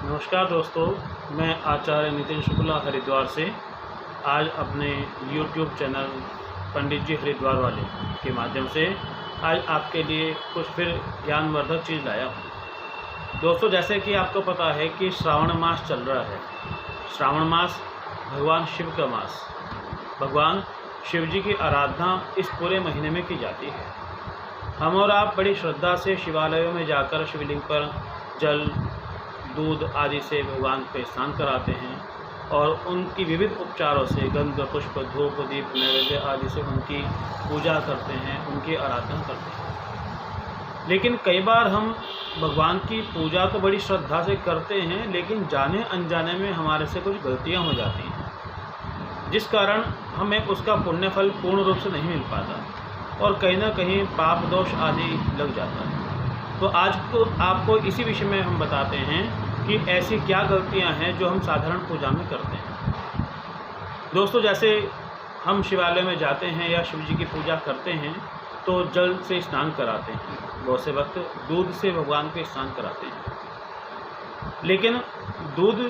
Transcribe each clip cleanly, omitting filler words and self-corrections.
नमस्कार दोस्तों, मैं आचार्य नितिन शुक्ला हरिद्वार से आज अपने YouTube चैनल पंडित जी हरिद्वार वाले के माध्यम से आज आपके लिए कुछ फिर ज्ञानवर्धक चीज़ लाया हूँ। दोस्तों, जैसे कि आपको पता है कि श्रावण मास चल रहा है। श्रावण मास भगवान शिव का मास, भगवान शिव जी की आराधना इस पूरे महीने में की जाती है। हम और आप बड़ी श्रद्धा से शिवालयों में जाकर शिवलिंग पर जल, दूध आदि से भगवान को स्नान कराते हैं और उनकी विविध उपचारों से गंध, पुष्प, धूप, दीप, नैवेद्य आदि से उनकी पूजा करते हैं, उनकी आराधना करते हैं। लेकिन कई बार हम भगवान की पूजा तो बड़ी श्रद्धा से करते हैं, लेकिन जाने अनजाने में हमारे से कुछ गलतियां हो जाती हैं, जिस कारण हमें उसका पुण्य फल पूर्ण रूप से नहीं मिल पाता और कहीं ना कहीं पाप दोष आदि लग जाता है। तो आज तो आपको इसी विषय में हम बताते हैं कि ऐसी क्या गलतियां हैं जो हम साधारण पूजा में करते हैं। दोस्तों, जैसे हम शिवालय में जाते हैं या शिव जी की पूजा करते हैं तो जल से स्नान कराते हैं, बहुत से वक्त दूध से भगवान को स्नान कराते हैं। लेकिन दूध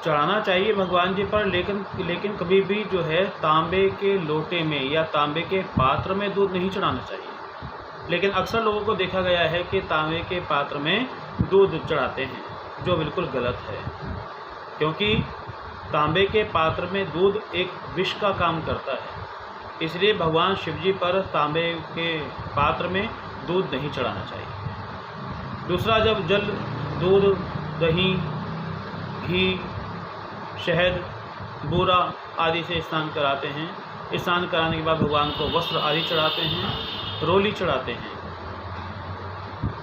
चढ़ाना चाहिए भगवान जी पर, लेकिन कभी भी जो है तांबे के लोटे में या तांबे के पात्र में दूध नहीं चढ़ाना चाहिए। लेकिन अक्सर लोगों को देखा गया है कि तांबे के पात्र में दूध चढ़ाते हैं, जो बिल्कुल गलत है, क्योंकि तांबे के पात्र में दूध एक विष का काम करता है। इसलिए भगवान शिव जी पर तांबे के पात्र में दूध नहीं चढ़ाना चाहिए। दूसरा, जब जल, दूध, दही, घी, शहद, बूरा आदि से स्नान कराते हैं। स्नान कराने के बाद भगवान को वस्त्र आदि चढ़ाते हैं, रोली चढ़ाते हैं,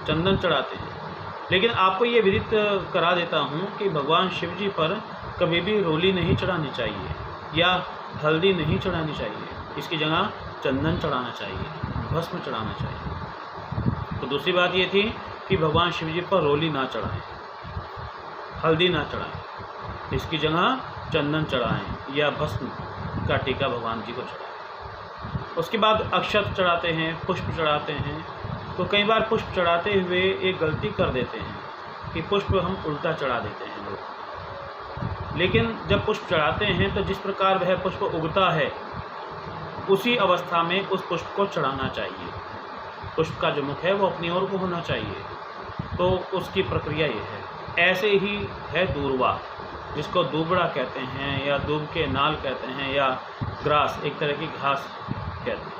चंदन चढ़ाते हैं। लेकिन आपको ये विदित करा देता हूँ कि भगवान शिव जी पर कभी भी रोली नहीं चढ़ानी चाहिए या हल्दी नहीं चढ़ानी चाहिए। इसकी जगह चंदन चढ़ाना चाहिए, भस्म चढ़ाना चाहिए। तो दूसरी बात ये थी कि भगवान शिव जी पर रोली ना चढ़ाएं, हल्दी ना चढ़ाएं, इसकी जगह चंदन चढ़ाएं या भस्म का टीका भगवान जी को चढ़ाएं। उसके बाद अक्षत चढ़ाते हैं, पुष्प चढ़ाते हैं। तो कई बार पुष्प चढ़ाते हुए एक गलती कर देते हैं कि पुष्प हम उल्टा चढ़ा देते हैं लोग। लेकिन जब पुष्प चढ़ाते हैं तो जिस प्रकार वह पुष्प उगता है उसी अवस्था में उस पुष्प को चढ़ाना चाहिए। पुष्प का जो मुख है वो अपनी ओर को होना चाहिए। तो उसकी प्रक्रिया ये है। ऐसे ही है दूर्वा, जिसको दूबड़ा कहते हैं या दूब के नाल कहते हैं या ग्रास, एक तरह की घास कहते हैं।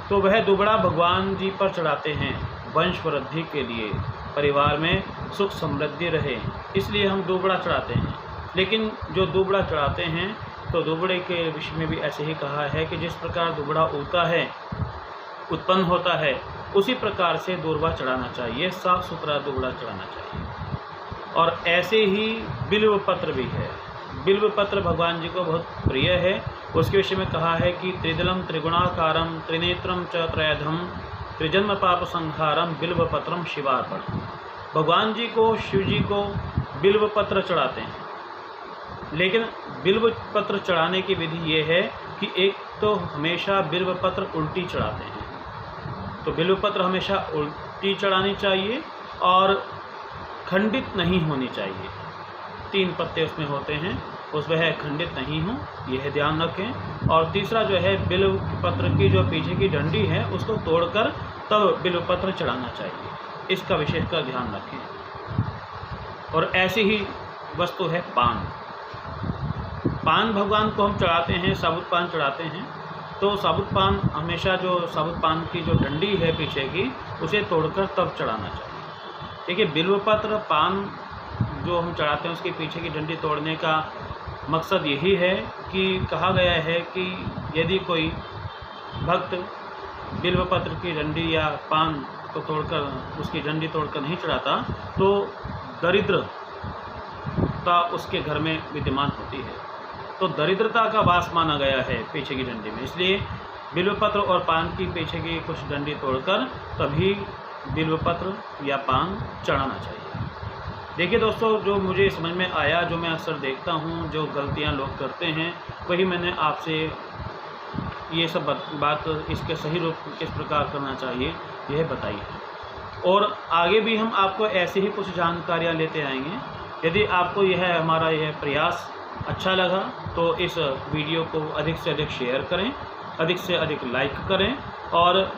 तो वह दूबड़ा भगवान जी पर चढ़ाते हैं वंश वृद्धि के लिए, परिवार में सुख समृद्धि रहे, इसलिए हम दूबड़ा चढ़ाते हैं। लेकिन जो दूबड़ा चढ़ाते हैं तो दूबड़े के विषय में भी ऐसे ही कहा है कि जिस प्रकार दूबड़ा उगता है, उत्पन्न होता है, उसी प्रकार से दूर्वा चढ़ाना चाहिए, साफ सुथरा दूबड़ा चढ़ाना चाहिए। और ऐसे ही बिल्व पत्र भी है। बिल्व पत्र भगवान जी को बहुत प्रिय है। उसके विषय में कहा है कि त्रिदलम त्रिगुणाकारम त्रिनेत्रम च त्रयधम त्रिजन्म पाप संहारम बिल्व पत्रम शिवार्पण। भगवान जी को, शिव जी को बिल्व पत्र चढ़ाते हैं। लेकिन बिल्व पत्र चढ़ाने की विधि ये है कि एक तो हमेशा बिल्व पत्र उल्टी चढ़ाते हैं। तो बिल्व पत्र हमेशा उल्टी चढ़ानी चाहिए और खंडित नहीं होनी चाहिए। 3 पत्ते उसमें होते हैं, उसमें है खंडित नहीं हो, यह ध्यान रखें। और तीसरा जो है, बिल्व पत्र की जो पीछे की डंडी है उसको तोड़कर तब बिल्व पत्र चढ़ाना चाहिए। इसका विशेषकर ध्यान रखें। और ऐसी ही वस्तु है पान। पान भगवान को हम चढ़ाते हैं, साबुत पान चढ़ाते हैं। तो साबुत पान हमेशा, जो साबुत पान की जो डंडी है पीछे की, उसे तोड़कर तब चढ़ाना चाहिए। देखिए, बिल्व पत्र पान जो हम चढ़ाते हैं उसके पीछे की डंडी तोड़ने का मकसद यही है कि कहा गया है कि यदि कोई भक्त बिल्व पत्र की डंडी या पान को तोड़कर, उसकी डंडी तोड़कर नहीं चढ़ाता तो दरिद्रता उसके घर में विद्यमान होती है। तो दरिद्रता का वास माना गया है पीछे की डंडी में। इसलिए बिल्व पत्र और पान की पीछे की कुछ डंडी तोड़कर तभी बिल्व पत्र या पान चढ़ाना चाहिए। देखिए दोस्तों, जो मुझे समझ में आया, जो मैं अक्सर देखता हूँ, जो गलतियाँ लोग करते हैं, वही मैंने आपसे ये सब बात, इसके सही रूप किस प्रकार करना चाहिए यह बताई है। और आगे भी हम आपको ऐसे ही कुछ जानकारियाँ लेते आएंगे। यदि आपको हमारा यह प्रयास अच्छा लगा तो इस वीडियो को अधिक से अधिक शेयर करें, अधिक से अधिक लाइक करें, और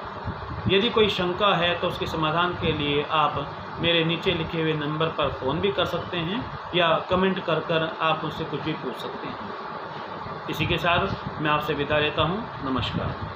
यदि कोई शंका है तो उसके समाधान के लिए आप मेरे नीचे लिखे हुए नंबर पर फ़ोन भी कर सकते हैं या कमेंट कर आप मुझसे कुछ भी पूछ सकते हैं। इसी के साथ मैं आपसे विदा लेता हूँ। नमस्कार।